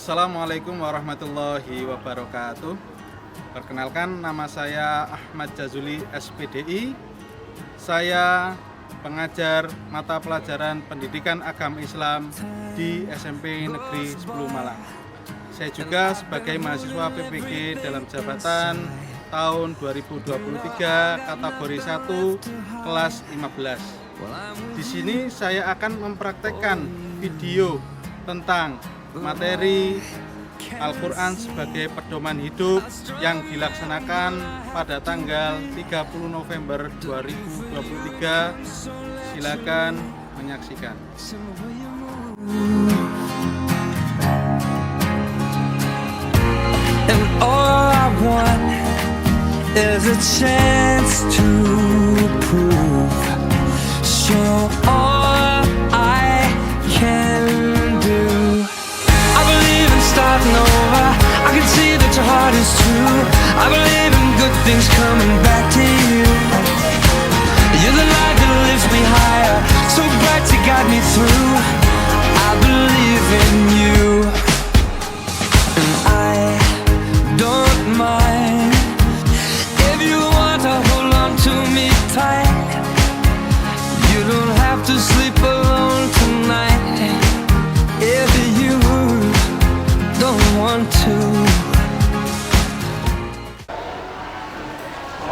Assalamualaikum warahmatullahi wabarakatuh. Perkenalkan, nama saya Ahmad Jazuli, SPDI. Saya pengajar mata pelajaran Pendidikan Agama Islam di SMP Negeri 10 Malang. Saya juga sebagai mahasiswa PPG dalam jabatan tahun 2023 kategori 1 kelas 15. Di sini saya akan mempraktekkan video tentang materi Al-Quran sebagai pedoman hidup yang dilaksanakan pada tanggal 30 November 2023. Silakan menyaksikan. And all I want is a chance to prove, show all I can do. I believe in starting over. I can see that your heart is true. I believe in good things coming back to you. You're the light that lifts me higher, so bright you got me through. I believe in you. I don't mind if you want to hold on to me tight. You don't have to sleep alone tonight if you don't want to.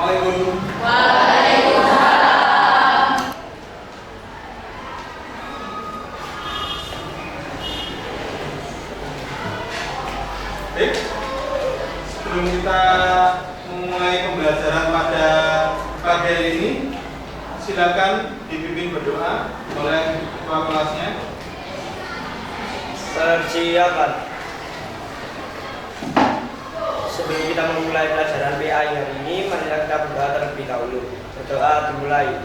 Assalamualaikum. Baik, sebelum kita memulai pembelajaran pada pagi hari ini, silakan dipimpin berdoa oleh ketua kelasnya. Persiapan. Sebelum kita memulai pelajaran PA hari ini, marilah kita berdoa terlebih dahulu. Berdoa dimulai.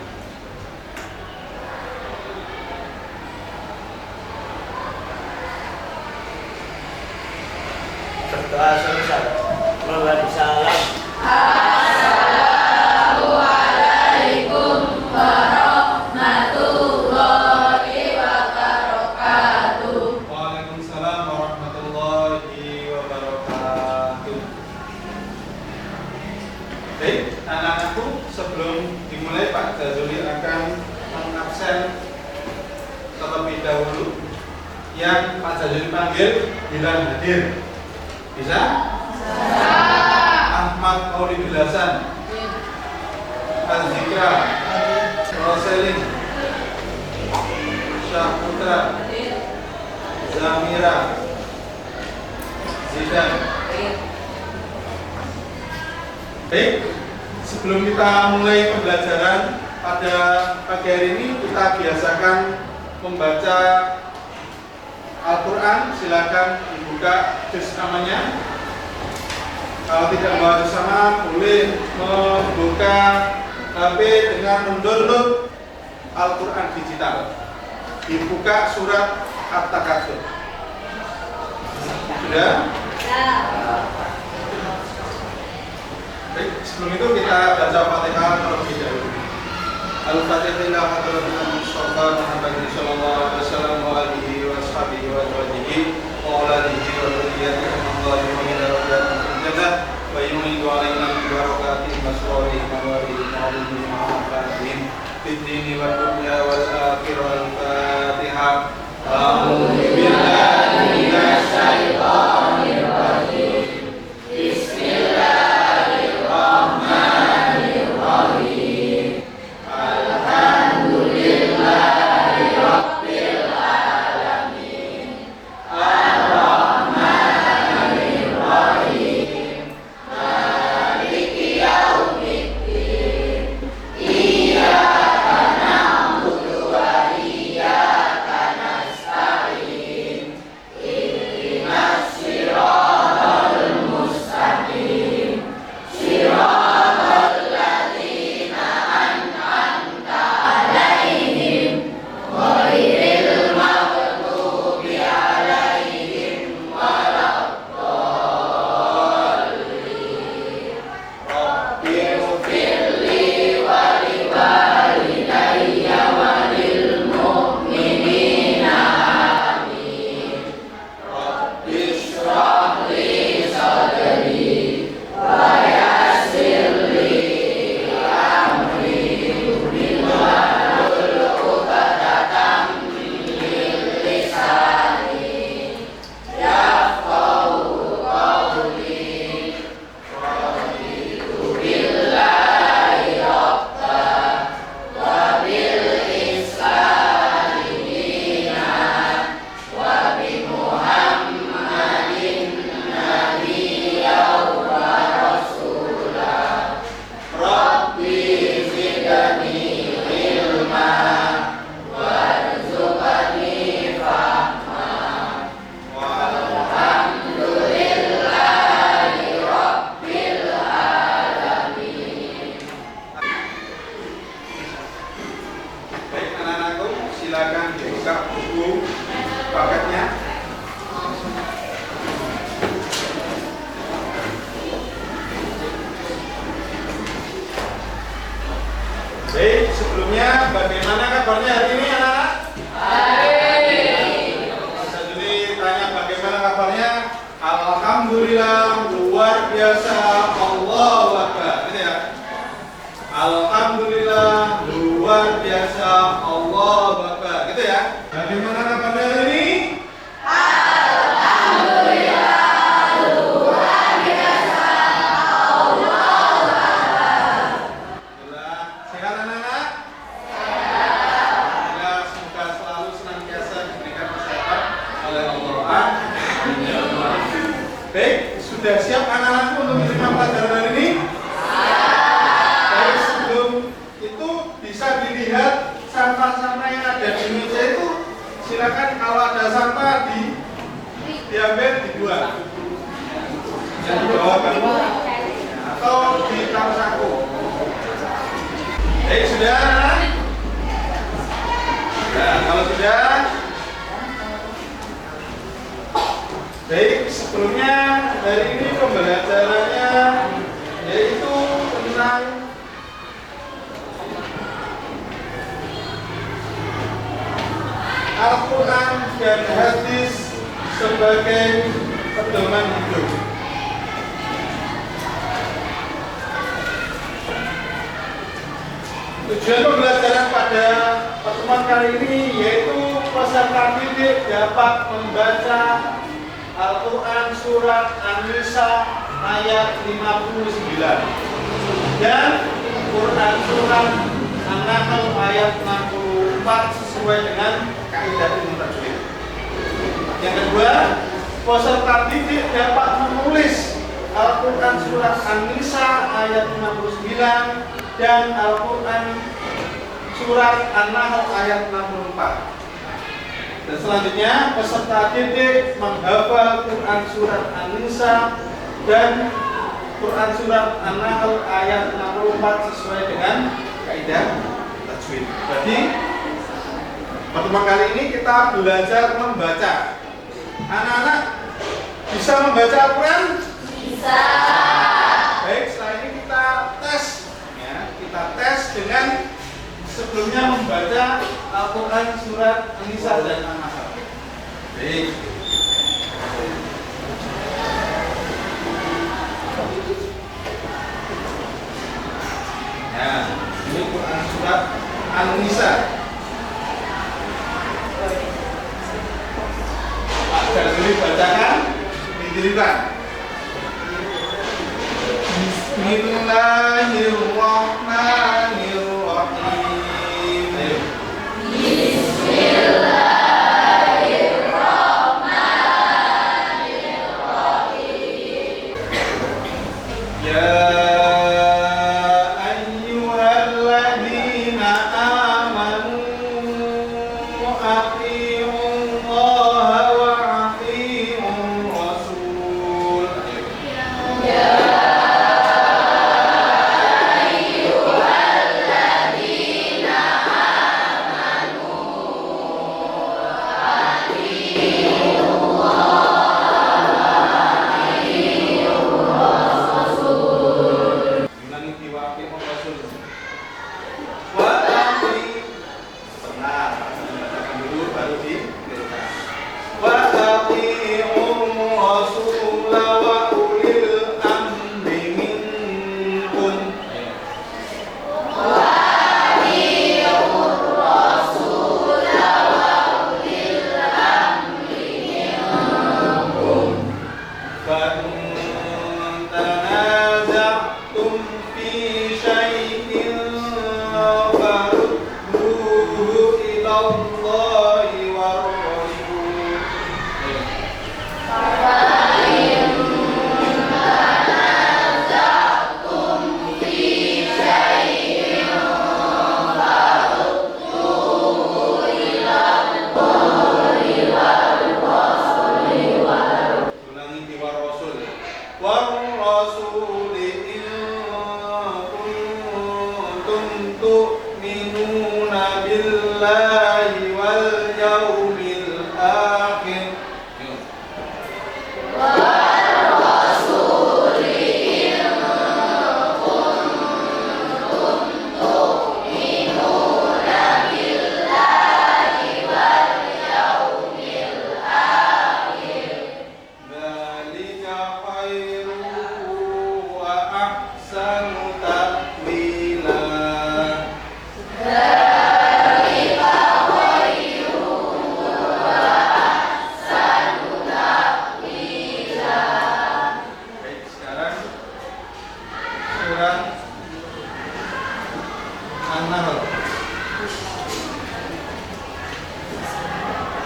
Berdoa selesai. Mohon salam. Assalamualaikum warahmatullahi wabarakatuh. Waalaikumsalam warahmatullahi wabarakatuh. Baik, anak-anakku, sebelum dimulai Pak Jazuli akan mengabsen terlebih dahulu. Yang Pak Jazuli panggil bilang hadir. Bisa? Ahmad Maulidul Hasan, Azikra, Roselin, Syahputra, Zamira, Zidan. Baik, sebelum kita mulai pembelajaran pada pagi hari ini, kita biasakan membaca Al-Quran. Silakan dibuka juz namanya. Kalau tidak membawa juz sama, boleh membuka HP dengan mendownload Al-Quran digital. Dibuka surat At-Takatsur. Sudah? Baik, sebelum itu kita baca Fatihah terlebih dahulu. Al-Fatihah hadratin Mustafa Muhammad sallallahu alaihi wasallam wa alihi wa ashabihi wa azwajihi wa auladihi wa dzurriyyatihi wa jannah wa yu'minu alaina bi barakati masrurihim wa ridwanihim wa rahmatihim fid dini wad dunya wal akhirah. Al-Fatihah. A'udzu billahi minasy syaithanir rajim. Bismillahirrahmanirrahim. Alhamdulillahirabbil alamin. Ar-Rahmanir Rahim. Maliki yaumiddin. Iyyaka na'budu wa iyyaka sebelumnya bagaimana kabarnya hari ini anak-anak? Bisa jadi tanya bagaimana kabarnya? Alhamdulillah luar biasa, Allahu Akbar. Gitu ya. Alhamdulillah luar biasa, Allahu Akbar. Gitu ya. Bagaimana kabarnya hari ini? Baik, sudah siap anak-anakku untuk menerima pelajaran hari ini? Baik, sebelum itu bisa dilihat sampah-sampah yang ada di meja itu. Silakan kalau ada sampah diambil dibuang. Yang dibawa kamu atau di kamar saku. Baik, sudah anak-anak? Nah, kalau sudah. Baik, sebelumnya hari ini pembelajarannya yaitu tentang Al-Quran dan hadis sebagai pedoman hidup. Tujuan pembelajaran pada pertemuan kali ini yaitu peserta didik dapat membaca Al-Quran Surat An-Nisa ayat 59 dan Quran Surat An-Nahl ayat 64 sesuai dengan kaidah ilmu tajwid. Yang kedua, peserta didik dapat menulis Al-Quran Surat An-Nisa ayat 59 dan Al-Quran Surat An-Nahl ayat 64. Dan selanjutnya peserta didik menghafal Quran Surat An-Nisa dan Quran Surat An-Nahl ayat 64 sesuai dengan kaidah tajwid. Jadi pertemuan kali ini kita belajar membaca. Anak-anak bisa membaca Al-Quran? Bisa. Baik, setelah ini kita tes ya, kita tes dengan sebelumnya membaca Al-Quran Surat An-Nisa dan An-Nahl. Baik. Nah, ini Quran Surat An-Nisa. Agar sulit bacakan, didirikan. Bismillahirrahmanirrahim. Bismillahirrahmanirrahim. Ya ayyuhalladzina amanu atiiullaha wa atiiur rasul. Ulangi tiwa atiiur rasul. Wa ati benar, bacakan dulu baru dikirikan. Wa atiiur rasul wa ulil amri minkum. فَإِن تَنَازَعْتُمْ فِي شَيْءٍ فَرُدُّوهُ إِلَى اللَّهِ وَالرَّسُولِ. Ulangi tiwa rasul. War rasul in kuntum tu'minuna billahi wal yawmil akhir. ahsanu ta'wila. Baik, sekarang surat An-Nahl.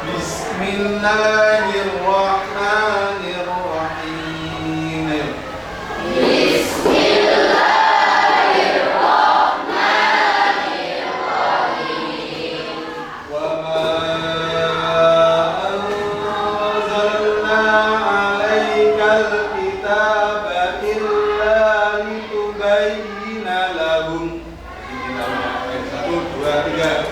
Bismillahirrahmanirrahim. Wa ma anzalna 'alaikal kitaba illa litubayyina lahum. Satu, dua, tiga.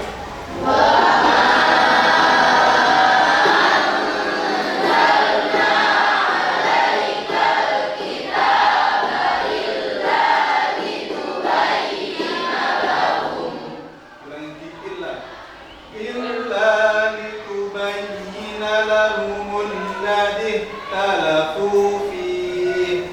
Illa litubayyina lahumul ladzi ikhtalafu fihi.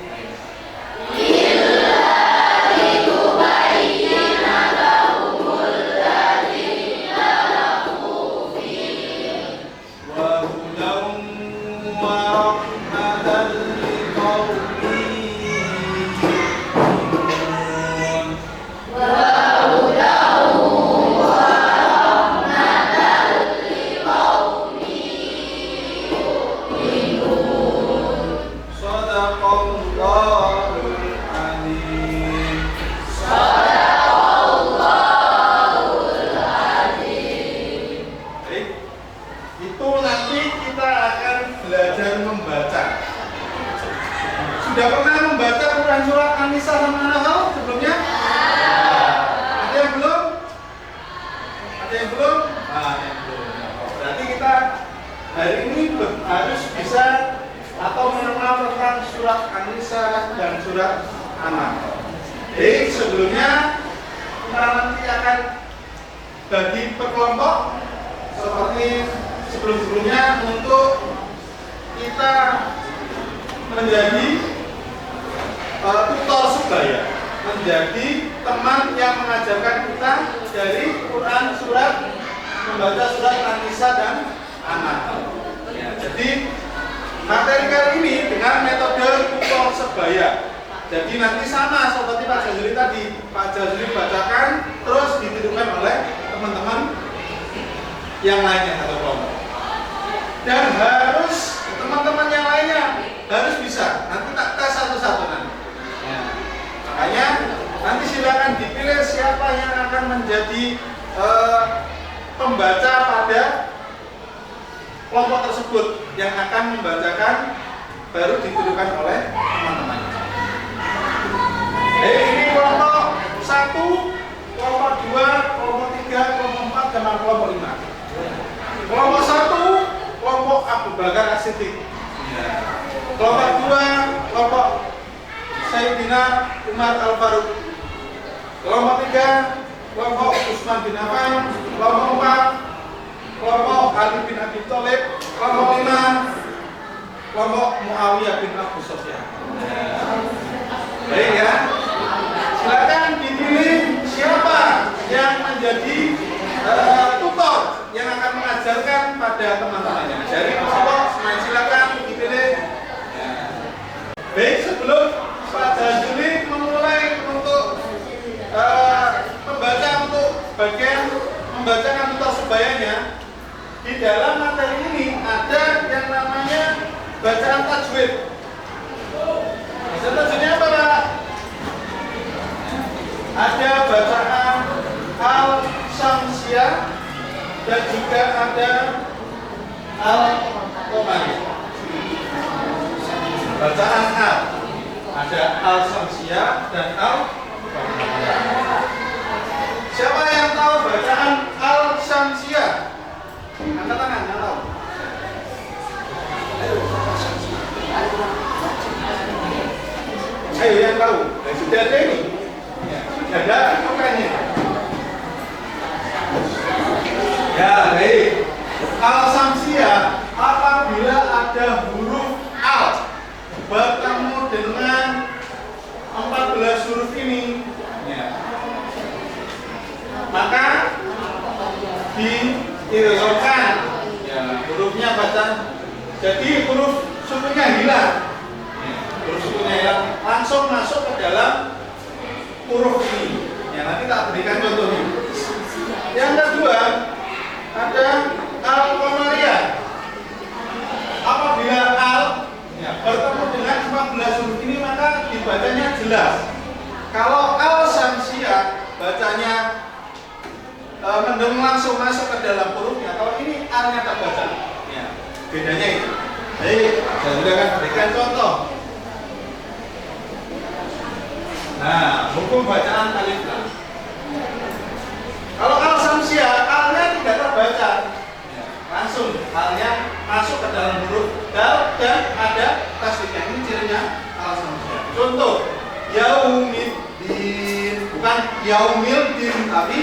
Wa hudan wa rahmatan liqaumin yu'minun. Shadaqallahul Azim. Baik, itu nanti kita akan belajar membaca. Sudah pernah membaca Quran surat An-Nisa sama An-Nahl sebelumnya? Ada yang belum? Ada yang belum? Ada yang belum. Berarti kita hari ini harus bisa atau mengenal tentang surat An-Nisa dan surat An-Nahl. Jadi sebelumnya kita nanti akan bagi per kelompok seperti sebelum-sebelumnya untuk kita menjadi tutor sebaya, menjadi teman yang mengajarkan kita dari Quran surat, membaca surat An-Nisa dan An-Nahl. Ya, jadi materi kali ini dengan metode tutor sebaya. Jadi nanti sama seperti Pak Jazuli tadi, Pak Jazuli bacakan terus dititipkan oleh teman-teman yang lainnya atau kelompok. Dan harus teman-teman yang lainnya harus bisa. Nanti tak tes satu-satu nanti. Ya. Makanya nanti silakan dipilih siapa yang akan menjadi pembaca pada kelompok tersebut yang akan membacakan baru dituduhkan oleh teman-teman. Ini kelompok 1, kelompok 2, kelompok 3, kelompok 4, dan kelompok 5. Kelompok 1, kelompok Abu Bakar As-Siddiq. Kelompok 2, kelompok Sayyidina Umar Al-Faruq. Kelompok 3, kelompok Utsman bin Affan. Kelompok 4, kelompok Ali bin Abi Thalib. Kelompok 5, kelompok Muawiyah bin Abu Sufyan. Baik ya. Silakan dipilih siapa yang menjadi tutor yang akan mengajarkan pada teman-temannya. Dari kelompok, silakan dipilih. Baik, sebelum Pak Jazuli memulai untuk membaca untuk bagian membacakan tutor sebayanya, di dalam materi ini ada yang namanya bacaan tajwid. Bacaan tajwidnya apa, Pak? Ada bacaan Al-Syamsiyah dan juga ada Al-Qamariyah. Bacaan Al, ada Al-Syamsiyah dan Al-Qamariyah. Siapa yang tahu bacaan Al-Syamsiyah? Angkat tangan, yang tahu. Ayo yang tahu. Sudah ada ini. Sudah ada bukannya. Ya, baik. Al-Syamsiyah apabila ada huruf al bertemu dengan 4 14 huruf ini, ya, maka diidghamkan, ya, hurufnya baca. Jadi huruf sukunya hilang, ya, huruf sukunya hilang, langsung masuk ke dalam huruf ini. Ya, nanti tak berikan contohnya. Yang kedua ada al-qamariyah. Apabila al, ya, bertemu dengan 14 huruf ini maka dibacanya jelas. Kalau al-syamsiyah bacanya mendung langsung masuk ke dalam hurufnya. Kalau ini al-nya tak baca. Ya, bedanya itu. Baik, saya juga akan berikan contoh. Nah, hukum bacaan alif lam. Kalau al-syamsiyah, al-nya tidak terbaca. Ya, langsung al-nya masuk ke dalam huruf dal dan ada tasdidnya. Ini cirinya al-syamsiyah. Contoh, yaumiddin, bukan yaumildin tapi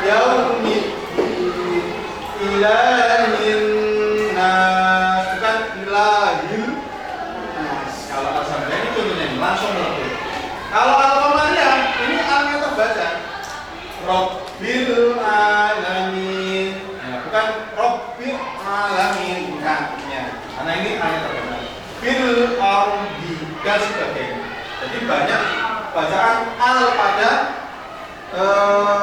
yaumiddin, ilahin nas, bukan ilahil nas. Kalau al-syamsiyah ini contohnya ini langsung melebur. Kalau al-qamariyah ini al-nya terbaca. Rabbil alamin, ya, bukan Rabbil alamin, bukan, ya, karena ini al-nya terbaca. Bil ardi dan sebagainya. Jadi banyak bacaan al pada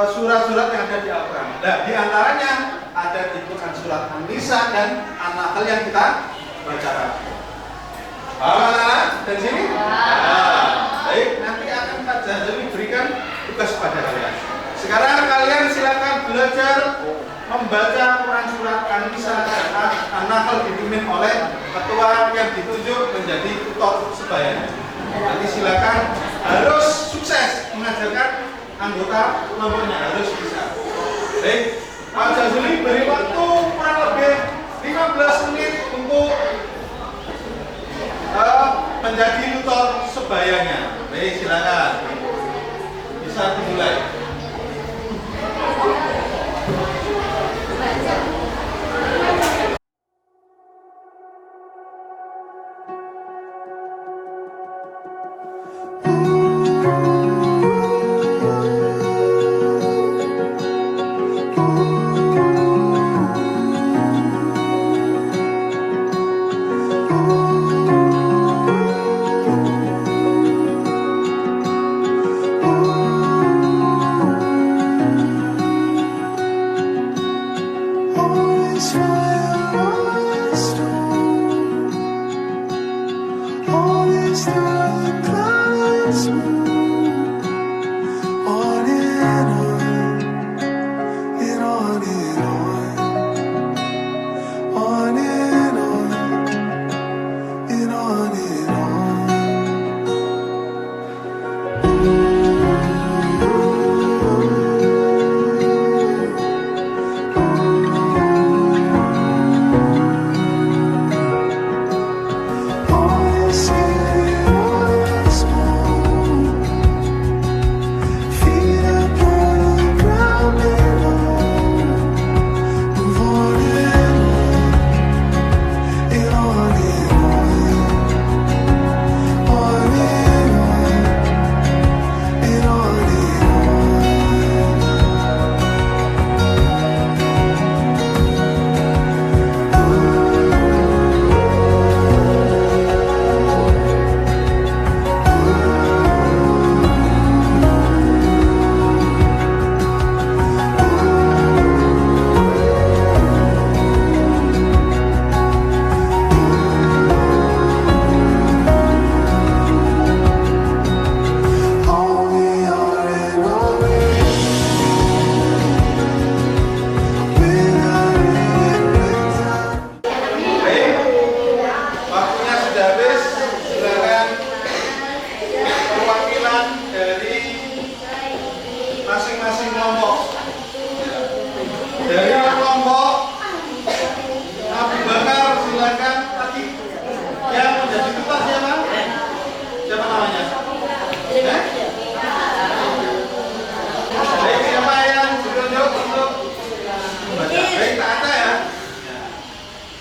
surat-surat yang ada di Al-Quran. Nah, di antaranya ada di Quran surat An-Nisa dan An-Nahl yang kita bacakan. Paham anak-anak? Dari sini? Nah, baik, nanti akan Pak Jazuli berikan tugas pada kalian. Sekarang kalian silakan belajar membaca Quran surat An-Nisa dan An-Nahl dipimpin oleh ketua yang ditunjuk menjadi tutor sebayanya. Nanti silakan harus sukses mengajarkan anggota kelompoknya, harus bisa. Baik, Pak Jazuli beri waktu kurang lebih 15 menit untuk menjadi tutor sebayanya. Baik, silakan. Bisa dimulai.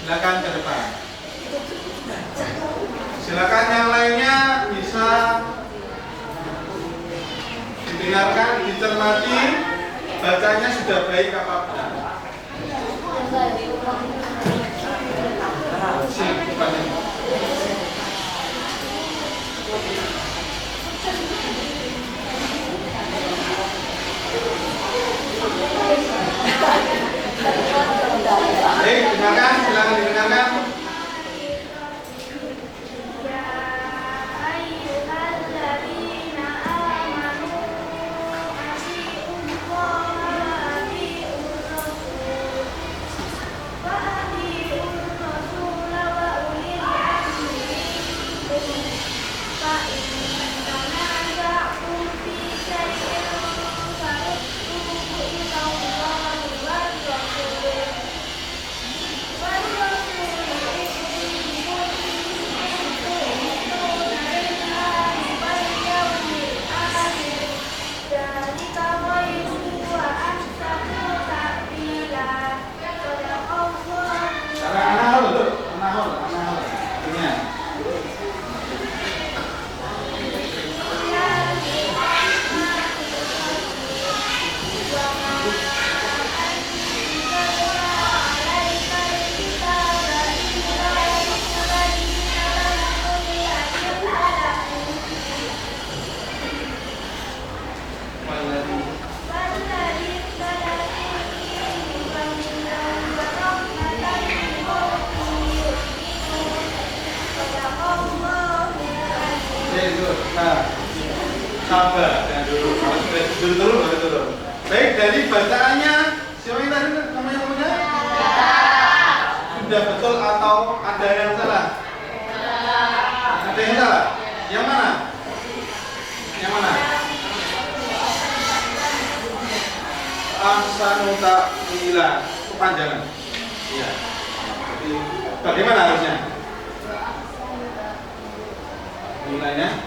Silakan ke depan. Silakan yang lainnya bisa Dengarkan, dicermati, bacanya sudah baik apa benar? Dengarkan, silakan didengarkan. Sabar, jangan dulu. Dulu baru turun. Baik, dari bacaannya siapa yang tadi namanya punya? Sudah betul atau ada yang salah? Ada yang salah? Yang mana? Yang mana? Ahsanuta ila, kepanjangan. Iya. Jadi bagaimana harusnya? Nilainya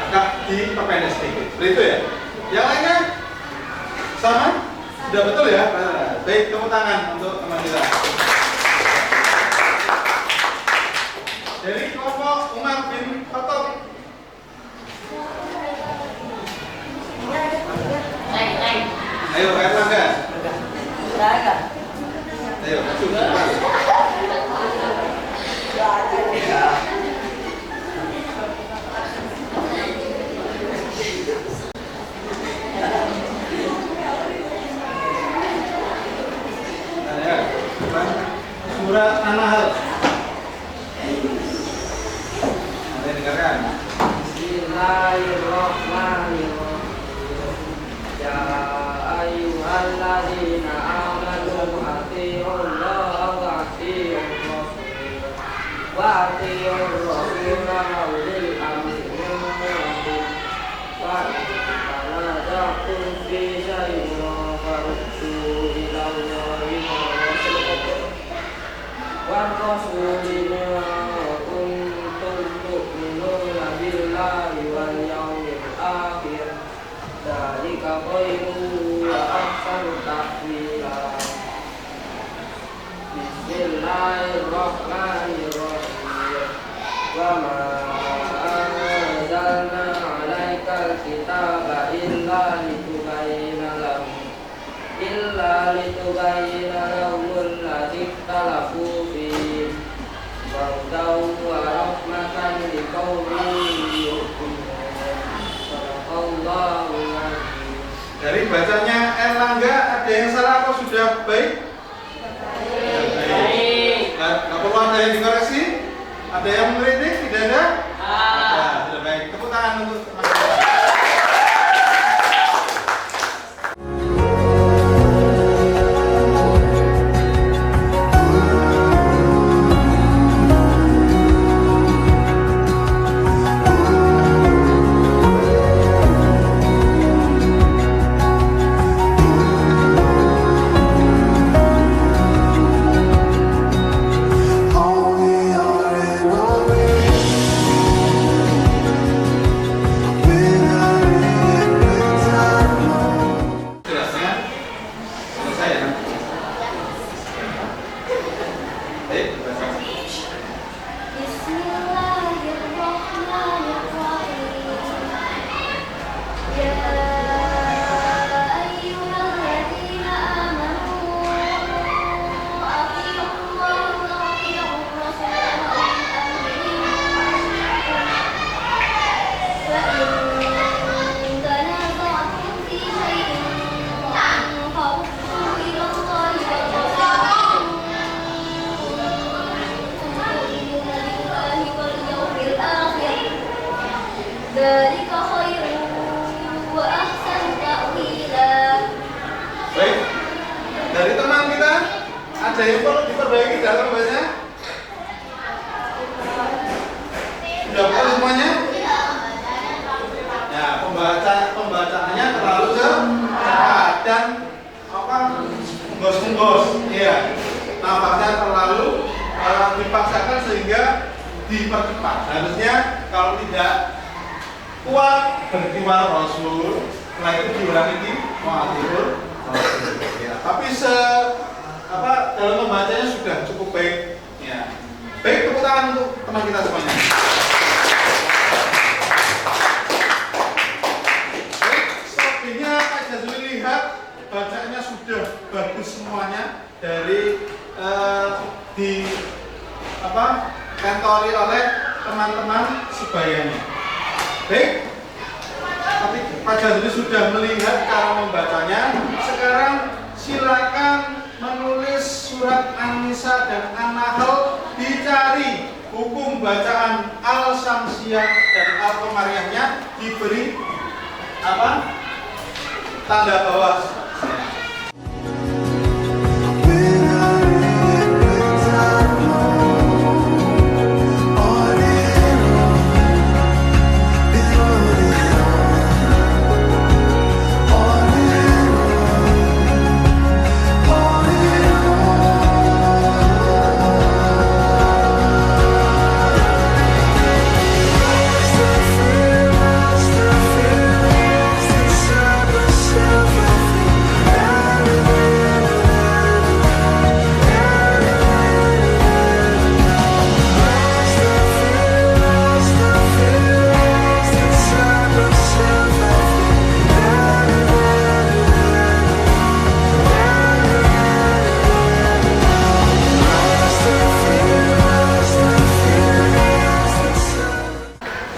agak diperpendek sedikit. Seperti itu ya. Yang lainnya sama? Sudah betul ya? Baik, tepuk tangan untuk teman kita. Dari kelompok Umar bin Khattab. Ayo, Pak Erlangga. Ayo, maju cepat. Surat An-Nahl. Ada dengarkan. Bismillahirrahmanirrahim. Ya ayyuhalladzina amanu atiiullaha wa atiiur rasul wa ulil amri minkum. Wa tanaza'tum fi shay'in farudduhu ila Allahi wa rasulina kuntum tu'minuna billahi wal yawmil akhir. Dzalika khairun wa ahsanu ta'wila. Bismillahirrahmanirrahim. Wa ma anzalna 'alaikal kitaba illa litubayyina lahum alladzi ikhtalafu fihi wa hudan wa rahmatan liqaumin yu'minun. Shadaqallahul azim. Dari bacanya Erlangga ada yang salah atau sudah baik? Baik. Nggak perlu ada yang dikoreksi? Ada yang mengkritik? Tidak ada? Ada. Sudah baik. Tepuk tangan untuk teman-teman. We'll Ada yang perlu diperbaiki dalam membacanya? Sudah betul semuanya? Ya, pembacaannya terlalu cepat dan menggos-menggos. Iya. Nampaknya terlalu dipaksakan sehingga dipercepat. Harusnya kalau tidak kuat berhenti Rasul, setelah itu diulangi di Mu'adzirul Rasul. Ya, tapi dalam membacanya sudah cukup baik. Ya. Baik, tepuk tangan untuk teman kita semuanya. Selebihnya Pak Jazuli lihat bacaannya sudah bagus semuanya dari kantori oleh teman-teman sebayanya. Baik, tapi Pak Jazuli sudah melihat cara membacanya. Sekarang silakan menulis surat An-Nisa dan An-Nahl, dicari hukum bacaan Al-Samsiyah dan Al-Qamariyahnya, diberi tanda bawah.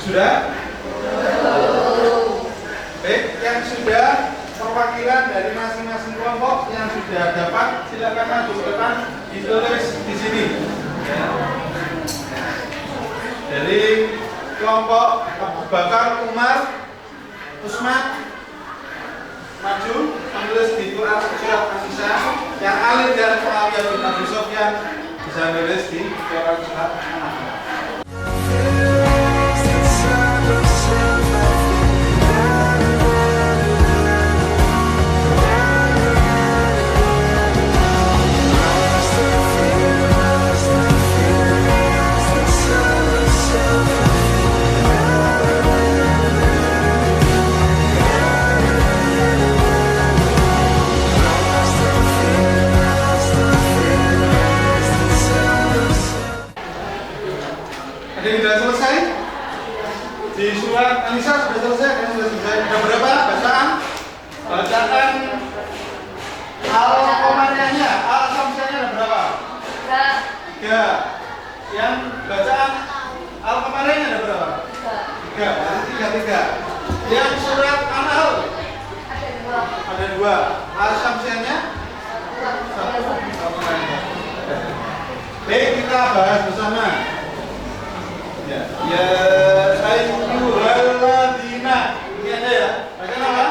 Sudah? Baik, yang sudah perwakilan dari masing-masing kelompok yang sudah dapat, silakan maju ke depan, ditulis di sini. Ya. Dari kelompok Abu Bakar, Umar, Usman, maju, menulis di Quran surat An-Nisa. Yang Ali dan Muawiyah bin Abi Sufyan bisa menulis di Quran surat An-Nahl. Ada yang sudah selesai? Di surat An-Nisa sudah selesai? Ada berapa bacaan? Bacaan Al-Qamariyahnya, Al-Samsiyahnya ada berapa? 3. Yang bacaan Al-Qamariyahnya ada berapa? 3. Berarti 3. Yang surat An-Nahl ada 2. Al-Samsiyahnya 1. Baik, kita bahas bersama. Ya ayyuhalladzina, ini ada ya. Bacaan apa?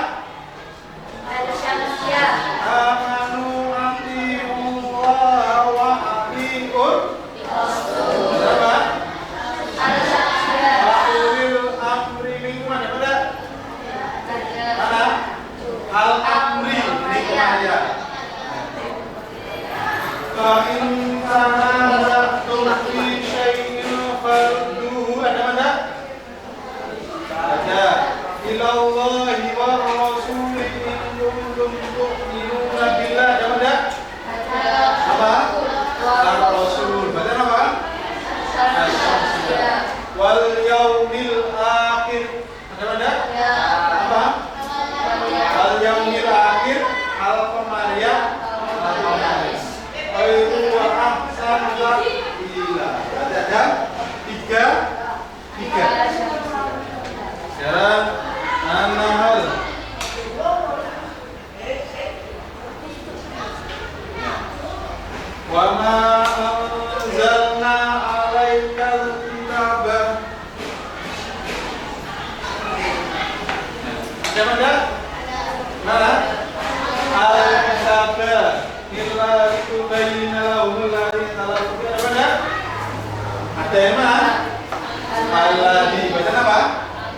Al-Syamsiyah. Amanu ati'ullah wa ati'ur Rasul. Berapa? Al-Syamsiyah. Wa ulil amri minkum. Ada pada? Mana? Al-amri minkum ya. Fa in tanaza'tum fi syai'in farduhu. Ada mana? Ada. Ilallahi wa rasuli in kuntum tu'minuna billah. Ada mana? Apa? Ar-Rasul. Baca apa? Al-Syamsiyah. Wal yaumil akhir. Ada mana? Apa? Al yaumil akhir. Al-Qamariyah. Al-Qamariyah. Khairu wa ahsanu ta'wila. Ada 3. Sekarang An-Nahl. Wa ma anzalna 'alaikal kitaba. Ada mana? Mana? Al-Kitaba. illa litubayyina lahumul ladzi ikhtalafu fihi. Ada enggak? Ada yang mana? Alladzi. Baca apa?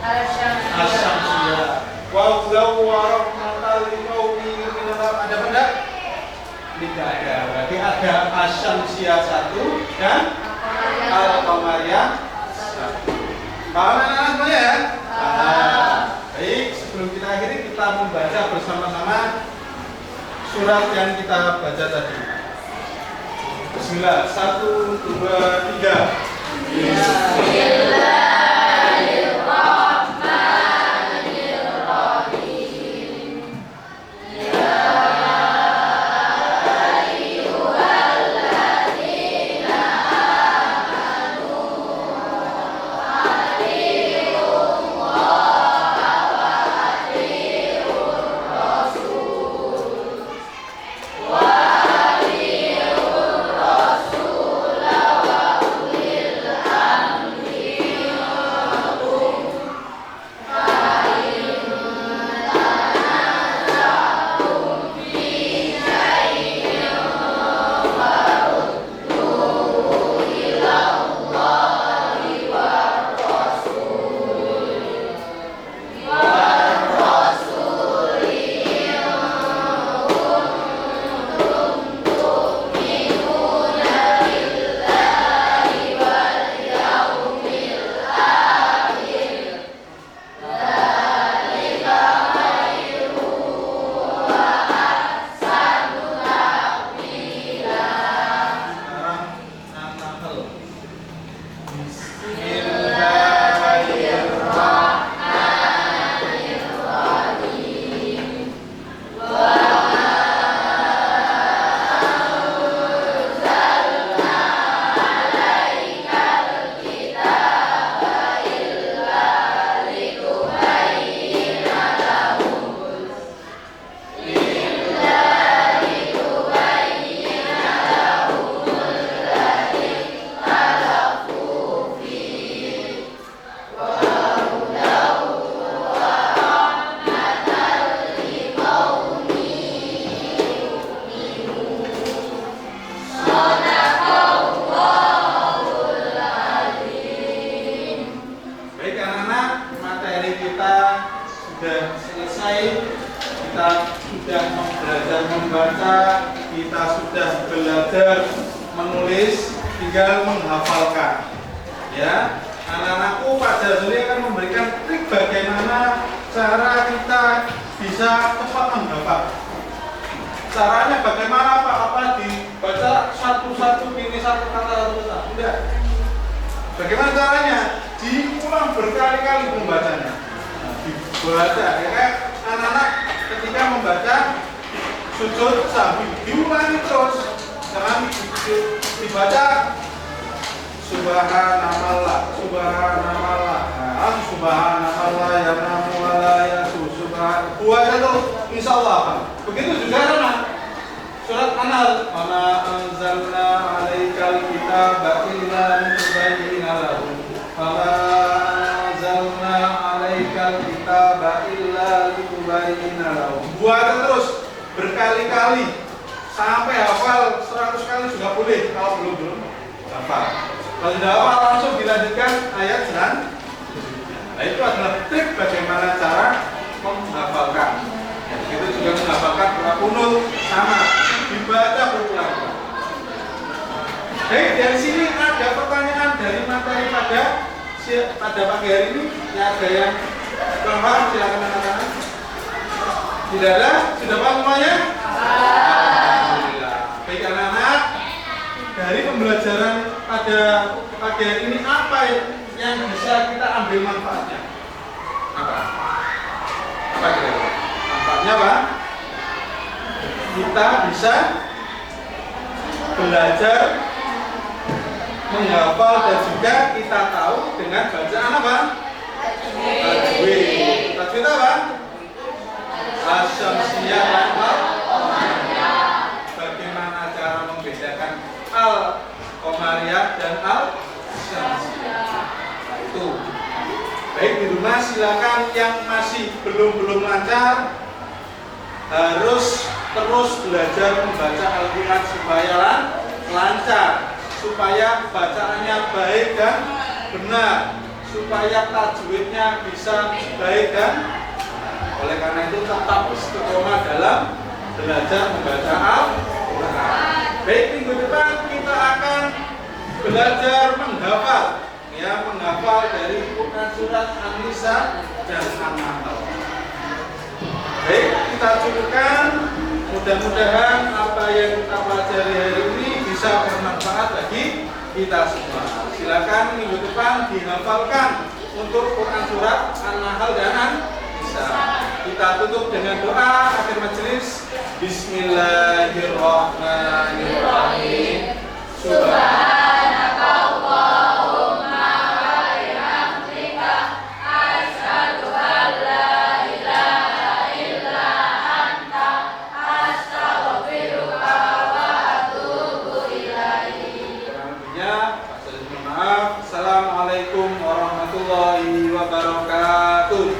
Asy-syamsiyah. Wa hudaw wa rahmatan liqaumin yu'minun. Ada enggak? Tidak ada. Berarti ada Asy-syamsiyah 1 dan Al-Qamariyah 1. Paham anak-anak semuanya ya? Baik, sebelum kita akhiri kita membaca bersama-sama surat yang kita baca tadi. Bismillah, 1, 2, 3. Tinggal menghafalkan, ya. Anak-anakku pada hari akan memberikan trik bagaimana cara kita bisa cepat menghafal. Caranya bagaimana Pak? Apa dibaca satu-satu ini satu kata satu kata? Tidak. Bagaimana caranya? Diulang berkali-kali membacanya. Dibaca, ya kan? Anak-anak ketika membaca sujud sambil diulangi terus. Jangan dibaca subhanallah, subhanallah, subhanallah ya namu wala yasu subhan. Buat itu insyaallah. Begitu juga sama surat An-Nahl, "Wa anzalna 'alaikal kitaba illa litubayyina lahum." "Wa anzalna 'alaikal kitaba illa litubayyina lahum." Buat terus berkali-kali sampai hafal 100 kali juga boleh kalau belum hafal. Kalau sudah hafal langsung dilanjutkan ayat selanjutnya. Nah, itu adalah trik bagaimana cara menghafalkan. Ya, begitu juga menghafalkan doa kunut sama dibaca berulang-ulang. Baik, dari sini ada pertanyaan dari materi pada pagi hari ini. Ya, ada yang paham? Silakan anak-anak. Tidak ada? Sudah paham semuanya? Baik anak-anak, dari pembelajaran pada pagi hari ini apa yang bisa kita ambil manfaatnya? Apa kira-kira? Manfaatnya apa? Kita bisa belajar menghafal dan juga kita tahu dengan bacaan apa? Tajwid. Tajwid apa? Asy-syamsiyah apa? Membedakan Al-Qamariyah dan Al-Syamsiyah. Nah, itu. Baik, di rumah silakan yang masih belum lancar harus terus belajar membaca Al-Quran supaya lancar, supaya bacaannya baik dan benar, supaya tajwidnya bisa baik dan oleh karena itu tetap istiqomah dalam belajar membaca Al-Quran. Baik, minggu depan kita akan belajar menghafal, ya, menghafal dari Quran surat An-Nisa dan An-Nahl. Baik, kita cukupkan. Mudah-mudahan apa yang kita pelajari hari ini bisa bermanfaat bagi kita semua. Silakan minggu depan dihafalkan untuk Quran surat An-Nahl dan An-Nisa. Kita tutup dengan doa akhir majelis. Bismillahirrahmanirrahim. Subhanakallahumma wa bihamdika asyhadu an la ilaha illa anta astaghfiruka wa atubu ilaik. Maaf. Assalamualaikum warahmatullahi wabarakatuh.